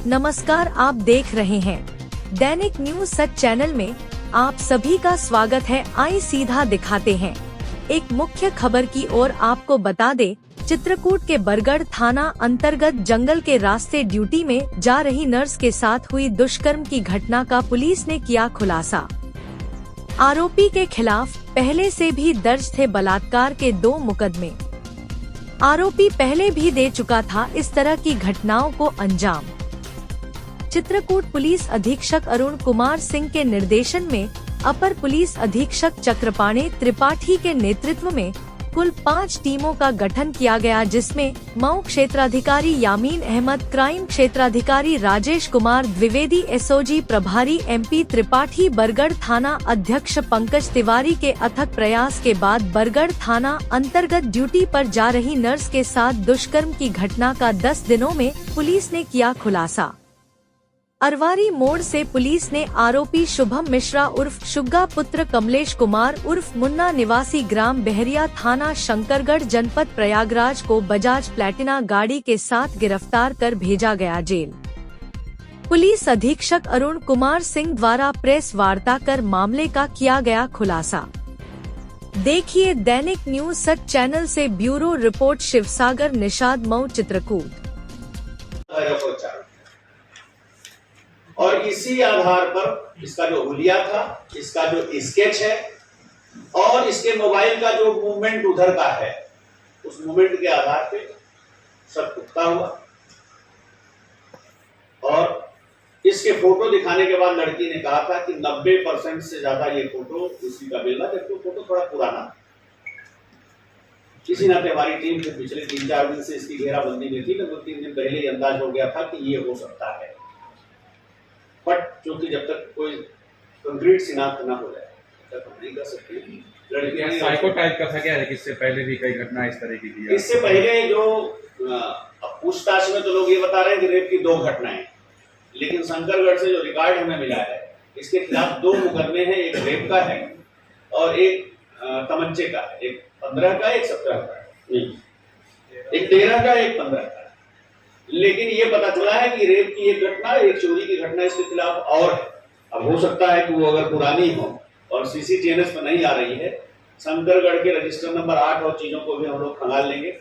नमस्कार, आप देख रहे हैं दैनिक न्यूज सच चैनल में आप सभी का स्वागत है। आइए सीधा दिखाते हैं एक मुख्य खबर की ओर। आपको बता दे, चित्रकूट के बरगढ़ थाना अंतर्गत जंगल के रास्ते ड्यूटी में जा रही नर्स के साथ हुई दुष्कर्म की घटना का पुलिस ने किया खुलासा। आरोपी के खिलाफ पहले से भी दर्ज थे बलात्कार के 2 मुकदमे। आरोपी पहले भी दे चुका था इस तरह की घटनाओं को अंजाम। चित्रकूट पुलिस अधीक्षक अरुण कुमार सिंह के निर्देशन में अपर पुलिस अधीक्षक चक्रपाणी त्रिपाठी के नेतृत्व में कुल 5 टीमों का गठन किया गया, जिसमें मऊ क्षेत्राधिकारी यामीन अहमद, क्राइम क्षेत्राधिकारी राजेश कुमार द्विवेदी, एसओजी प्रभारी एमपी त्रिपाठी, बरगढ़ थाना अध्यक्ष पंकज तिवारी के अथक प्रयास के बाद बरगढ़ थाना अंतर्गत ड्यूटी पर जा रही नर्स के साथ दुष्कर्म की घटना का 10 दिनों में पुलिस ने किया खुलासा। अरवारी मोड़ से पुलिस ने आरोपी शुभम मिश्रा उर्फ शुग्गा पुत्र कमलेश कुमार उर्फ मुन्ना निवासी ग्राम बहरिया थाना शंकरगढ़ जनपद प्रयागराज को बजाज प्लैटिना गाड़ी के साथ गिरफ्तार कर भेजा गया जेल। पुलिस अधीक्षक अरुण कुमार सिंह द्वारा प्रेस वार्ता कर मामले का किया गया खुलासा। देखिए दैनिक न्यूज सच चैनल से ब्यूरो रिपोर्ट। शिवसागर, निषाद, मऊ, चित्रकूट। और इसी आधार पर इसका जो हुलिया था, इसका जो स्केच है और इसके मोबाइल का जो मूवमेंट उधर का है, उस मूवमेंट के आधार पे सब पुख्ता हुआ। और इसके फोटो दिखाने के बाद लड़की ने कहा था कि 90% से ज्यादा ये फोटो उसी का मिलना, जबकि फोटो थोड़ा पुराना। किसी नाते हमारी टीम से पिछले 3-4 दिन से इसकी घेराबंदी में थी, लगभग 3 दिन पहले ही अंदाज हो गया था कि ये हो सकता है। बट क्योंकि जब तक कोई कंक्रीट शिनाख्त न हो जाए तब हम नहीं कर सकते। लड़कियां साइको टाइप का था क्या है कि इससे पहले भी कई घटना इस तरह की थी? इससे पहले जो पूछताछ में तो लोग ये बता रहे हैं कि रेप की 2 घटनाएं, लेकिन शंकरगढ़ से जो रिकॉर्ड हमें मिला है इसके खिलाफ 2 मुकदमे हैं। एक रेप का है और एक तमंचे का है। एक 15 का, एक 17 का, एक 13 का, एक 15 का। लेकिन ये पता चला है कि रेप की एक घटना, एक चोरी की घटना इसके खिलाफ और है। अब हो सकता है कि वो अगर पुरानी हो और सीसीटीएनएस पर नहीं आ रही है, शंकरगढ़ के रजिस्टर नंबर 8 और चीजों को भी हम लोग खंगाल लेंगे,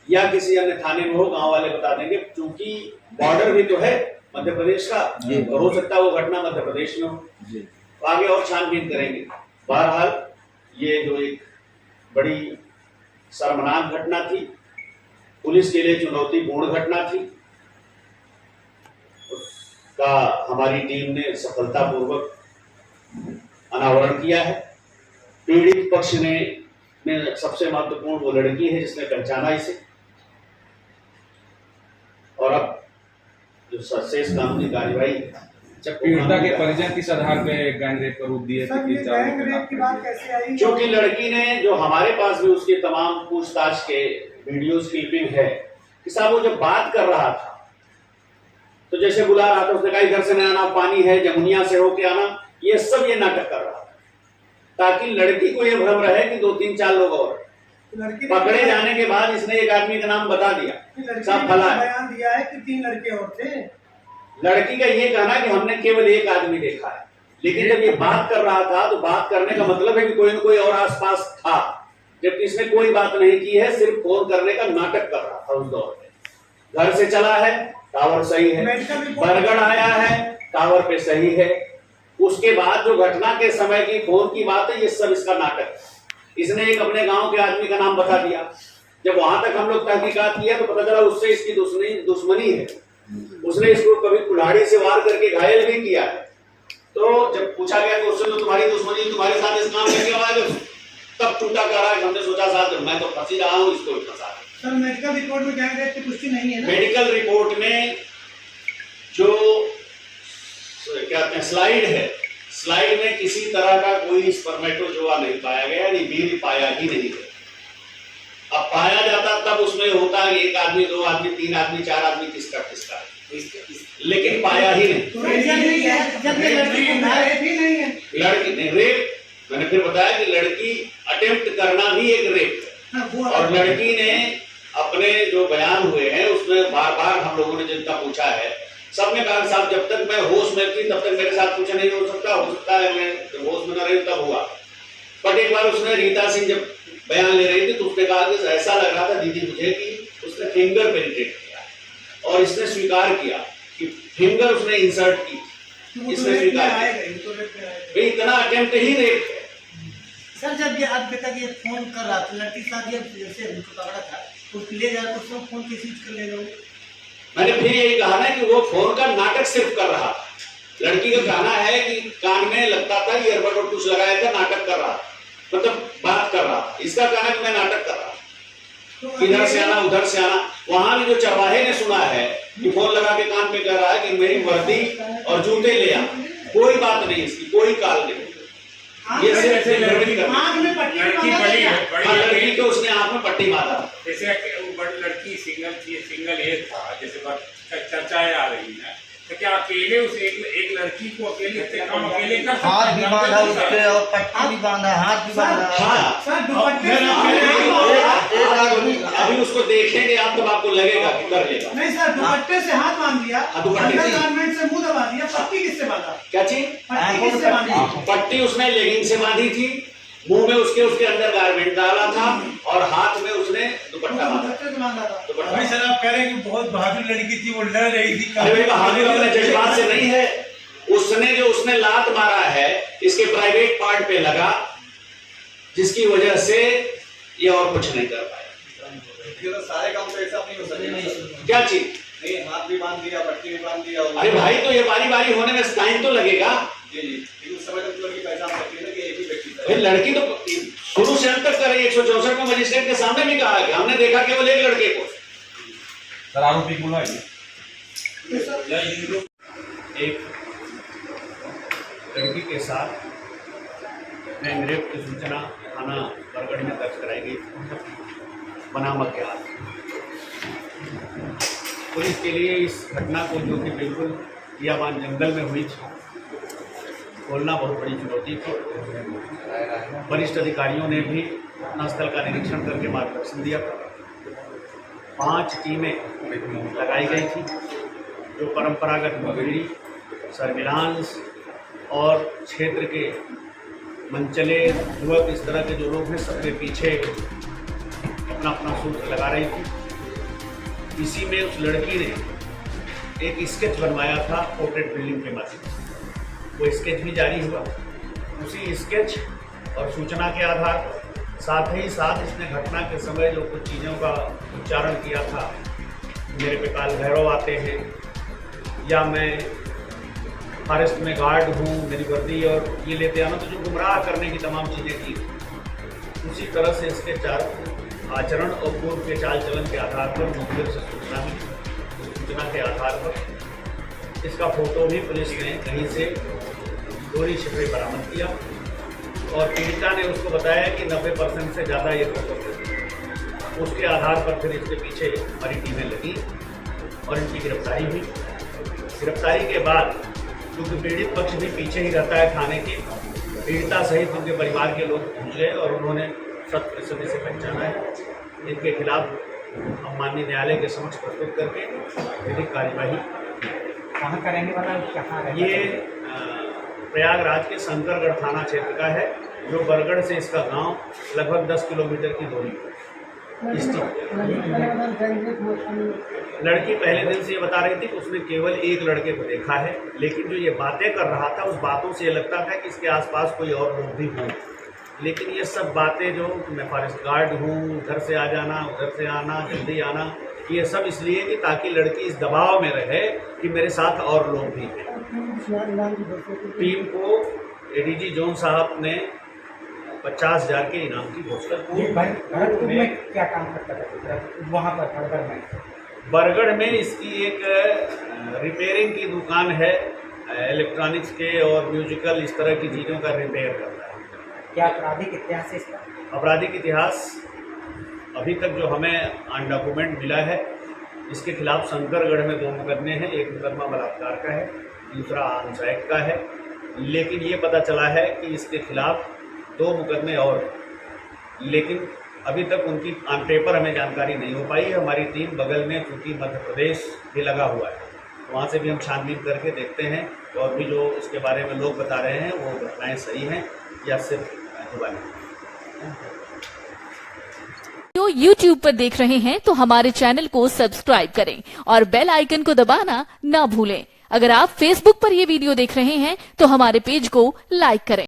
या किसी अन्य थाने में हो, गांव वाले बता देंगे। क्योंकि बॉर्डर भी तो है मध्य प्रदेश का, तो हो सकता है वो घटना मध्य प्रदेश में हो। तो आगे और छानबीन करेंगे। बहरहाल ये जो एक बड़ी शर्मनाक घटना थी, पुलिस के लिए चुनौतीपूर्ण घटना थी, उसका हमारी टीम ने सफलतापूर्वक अनावरण किया है। पीड़ित पक्ष में सबसे महत्वपूर्ण वो लड़की है जिसने पहचाना इसे, और अब जो शेष कानूनी कार्यवाही। जब पीड़िता के परिजन किस आधार पे गैंग रेप का रूप दिए थे? क्योंकि लड़की ने, जो हमारे पास भी उसके तमाम पूछताछ के वीडियो क्लिपिंग है कि साहब वो जब बात कर रहा था तो जैसे बुला रहा था, उसने कहा इधर से नहीं आना, पानी है, जमुनिया से होके आना, ये सब ये नाटक कर रहा था ताकि लड़की को ये भ्रम रहे कि 2-3-4 लोग और। पकड़े जाने के बाद इसने एक आदमी का नाम बता दिया, सब फला है, बयान दिया है कि 3 लड़के और थे। लड़की का ये कहना कि हमने केवल एक आदमी देखा है, लेकिन जब ये बात कर रहा था तो बात करने का मतलब है कि कोई न कोई और आसपास था, जबकि इसने कोई बात नहीं की है, सिर्फ फोन करने का नाटक कर रहा था उस दौर में। घर से चला है, टावर सही है, बरगढ़ आया है, टावर पे सही है। उसके बाद जो घटना के समय की फोन की बात है, ये सब इसका नाटक है। इसने एक अपने गांव के आदमी का नाम बता दिया। जब वहां तक हम लोग तहकीकात किया तो पता चला उससे इसकी दुश्मनी है। उसने इसको कभी कुल्हाड़ी से वार करके घायल भी किया है। तो जब पूछा गया कि उससे तो तुम्हारी दुश्मनी, तुम्हारे साथ इस काम में क्यों आए, तब टूटा कर रहा है। हमने सोचा साहब मैं तो फंसी रहा हूँ, इसको फंसा। सर, मेडिकल रिपोर्ट में गैंग रेप की पुष्टि नहीं है ना? मेडिकल रिपोर्ट में जो क्या कहते हैं स्लाइड है, स्लाइड में किसी तरह का कोई स्पर्मेटोजोआ नहीं पाया गया, यानी वीर्य पाया ही नहीं है। अब पाया जाता तब उसमें होता 1 आदमी, 2 आदमी, 3 आदमी, 4 आदमी, किसका, लेकिन पाया ही नहीं। लड़की ने रेप, मैंने फिर बताया कि लड़की अटेम्प्ट करना भी एक रेप है। और लड़की ने अपने जो बयान हुए हैं उसमें बार बार हम लोगों ने जिनका पूछा है सबने कहा साहब जब तक मैं होश में थी तब तक मेरे साथ कुछ नहीं हो सकता है मैं जब होश में न रही तब हुआ। बट एक बार उसने रीता सिंह जब बयान ले रही थी तो उसने कहा कि ऐसा लग रहा था दीदी मुझे कि उसने फिंगर पेनिट्रेट किया और इसने स्वीकार किया कि फिंगर उसने इंसर्ट की, इसने स्वीकार किया। इतना अटेम्प्ट ही रेप है। सर जब ये अब तक ये फोन कर रहा था लड़की साथ जैसे उनको पकड़ा था उसको ले जाकर उसको फोन किसी चीज कर ले लो। मैंने फिर यही कहा ना कि वो फोन का नाटक सिर्फ कर रहा था। लड़की का कहना है कि कान में लगता था ईयरबड और कुछ लगाया था, नाटक कर रहा, मतलब बात कर रहा। इसका कहना है कि मैं नाटक कर रहा, इधर से आना उधर से आना। वहां भी जो चरवाहे ने सुना है कि फोन लगा के कान पे कह रहा है कि मेरी वर्दी और जूते ले आ, कोई बात नहीं इसकी, कोई काल नहीं। ये सिर्फ आँख में पट्टी लड़की को उसने आंख में पट्टी मारा। जैसे बड़ी लड़की सिंगल एज था, जैसे चर्चाएं आ रही है, तो क्या अकेले उस एक लड़की को अकेले कर हाथ भी बांधा उसके और पट्टी भी बांधा, हाथ भी बांधा। अभी उसको देखेंगे आप तब आपको लगेगा कि कर लेगा। नहीं सर, दुपट्टे से हाथ बांध दिया, अंडरगारमेंट से मुंह दबा दिया। पट्टी किससे बांधा? क्या चीज? पट्टी किससे बांधी? पट्टी उसने लेगिंग से बांधी थी, मुंह में उसके अंदर गारमेंट डाला था और हाथ में उसने दुपट्टा बांधा था। अभी सर आप कह रहे हैं कि बहुत बहादुर लड़की थी, वो डर रही थी। अरे भाई बहादुर अपने जज्बात से नहीं है, उसने लात मारा है इसके प्राइवेट पार्ट पे लगा, जिसकी वजह से ये और कुछ नहीं कर पाया। तो सारे काम तो ऐसा नहीं हो सकते। क्या चीज? नहीं, हाथ भी बांध दिया, पट्टी भी बांध दिया। अरे भाई तो ये बारी बारी होने में टाइम तो लगेगा। जी जी, लेकिन उस समय तक लड़की पहचान सकती है ना कि एक ही व्यक्ति था। भाई लड़की तो शुरू से अंत तक कर रही है। 164 में मजिस्ट्रेट के सामने भी कहा कि हमने देखा केवल एक लड़के को। सर आरोपी बुलाइए। एक लड़की के साथ गैंग रेप की सूचना थाना बरगढ़ में दर्ज कराई गई बनामक के हाथ। पुलिस के लिए इस घटना को, जो कि बिल्कुल बियाबान जंगल में हुई थी, खोलना बहुत बड़ी चुनौती थी। वरिष्ठ अधिकारियों ने भी घटनास्थल का निरीक्षण करके मार्गदर्शन दिया। 5 टीमें लगाई गई थी जो परंपरागत मुखबिरी, सर्विलांस और क्षेत्र के मनचले युवक, इस तरह के जो लोग हैं, सबके पीछे अपना अपना सूत्र लगा रही थी। इसी में उस लड़की ने एक स्केच बनवाया था पोर्ट्रेट बिल्डिंग के माध्यम से। वो स्केच भी जारी हुआ। उसी स्केच और सूचना के आधार पर साथ ही साथ इसने घटना के समय जो कुछ चीज़ों का उच्चारण किया था, मेरे पे काल भैरव आते हैं, या मैं फॉरेस्ट में गार्ड हूँ, मेरी वर्दी और ये लेते आना, तो जो गुमराह करने की तमाम चीज़ें की, उसी तरह से इसके 4 आचरण और पूर्व के चाल चलन के आधार पर मुखबिर से सूचना मिली। सूचना के आधार पर इसका फोटो भी पुलिस ने कहीं से चोरी छिपे बरामद किया और पीड़िता ने उसको बताया कि 90% से ज़्यादा ये फोटो थे। उसके आधार पर फिर इसके पीछे हमारी टीमें लगी और इनकी गिरफ्तारी हुई। गिरफ्तारी के बाद, क्योंकि पीड़ित पक्ष भी पीछे ही रहता है थाने के, पीड़िता सहित उनके परिवार के लोग पहुँच गए और उन्होंने 100% से पहचाना है। इनके खिलाफ हम माननीय न्यायालय के समक्ष प्रस्तुत करके विधिक कार्यवाही कहाँ करेंगे कहाँ? ये प्रयागराज के शंकरगढ़ थाना क्षेत्र का है, जो बरगढ़ से इसका गांव लगभग 10 किलोमीटर की दूरी पर। लड़की पहले दिन से ये बता रही थी कि उसने केवल एक लड़के को देखा है, लेकिन जो ये बातें कर रहा था उस बातों से ये लगता था कि इसके आसपास कोई और लोग भी हों। लेकिन ये सब बातें, जो मैं फॉरेस्ट गार्ड हूँ, उधर से आ जाना, उधर से आना, जल्दी आना, ये सब इसलिए कि ताकि लड़की इस दबाव में रहे कि मेरे साथ और लोग भी हैं। टीम को एडीजी जोन साहब ने 50,000 के इनाम की घोषणा की। क्या काम करता था वहाँ पर बरगढ़ में इसकी एक रिपेयरिंग की दुकान है, इलेक्ट्रॉनिक्स के और म्यूजिकल इस तरह की चीज़ों का रिपेयर करता है। क्या आपराधिक इतिहास है इसका? आपराधिक इतिहास अभी तक जो हमें ऑन डॉक्यूमेंट मिला है, इसके खिलाफ शंकरगढ़ में 2 मुकदमे हैं। एक मुकदमा बलात्कार का है, दूसरा आर्म्स एक्ट का है। लेकिन ये पता चला है कि इसके खिलाफ 2 मुकदमे और, लेकिन अभी तक उनकी ऑन पेपर हमें जानकारी नहीं हो पाई। हमारी टीम बगल में, चूँकि मध्य प्रदेश भी लगा हुआ है, वहाँ से भी हम छानबीन करके देखते हैं और भी जो इसके बारे में लोग बता रहे हैं वो घटनाएं सही हैं या सिर्फ जुबानी। जो YouTube पर देख रहे हैं तो हमारे चैनल को सब्सक्राइब करें और बेल आइकन को दबाना ना भूलें। अगर आप Facebook पर ये वीडियो देख रहे हैं तो हमारे पेज को लाइक करें।